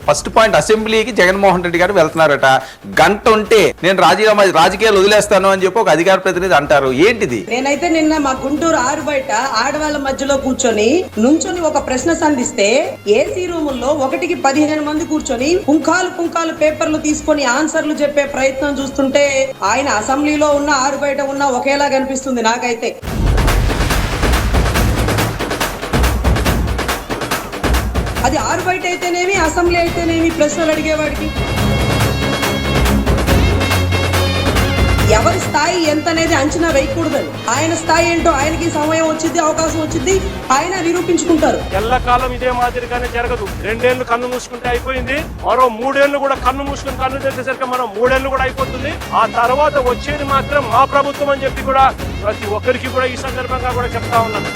First point, అసెంబ్లీకి జగన్మోహన్ రెడ్డి గారు వెళ్తున్నారట. గంట ఉంటే నేను రాజకీయాలు వదిలేస్తాను అని చెప్పి ఒక అధికార ప్రతినిధి అంటారు. ఏంటిది? నేనైతే నిన్న మా గుంటూరు ఆరు బయట ఆడవాళ్ళ మధ్యలో కూర్చొని నుంచొని ఒక ప్రశ్న సంధిస్తే ఏసీ రూముల్లో 1కి 15 మంది కూర్చొని పుంఖాలు పేపర్లు తీసుకొని ఆన్సర్లు చెప్పే ప్రయత్నం చూస్తుంటే ఆయన అసెంబ్లీలో ఉన్న ఆరు బయట ఉన్న ఒకేలా కనిపిస్తుంది నాకైతే. అది ఆరు బయట అయితేనేమి, అసెంబ్లీ అయితేనేమి ప్రశ్నలు అడిగేవాడికి ఎవరి స్థాయి ఎంత అనేది అంచనా వేయకూడదని. ఆయన స్థాయి ఏంటో ఆయనకి సమయం వచ్చింది, అవకాశం వచ్చింది, ఆయన నిరూపించుకుంటారు. ఎల్లకాలం ఇదే మాదిరిగానే జరగదు. 2 ఏళ్లు కన్ను మూసుకుంటే అయిపోయింది, మరో 3 ఏళ్లు కూడా కన్ను మూసుకుని కన్ను తెరిచేసరికి మనం 3 ఏళ్లు కూడా అయిపోతుంది. ఆ తర్వాత వచ్చేది మాత్రం మా ప్రభుత్వం అని చెప్పి కూడా ప్రతి ఒక్కరికి కూడా ఈ సందర్భంగా కూడా చెప్తా ఉన్నాను.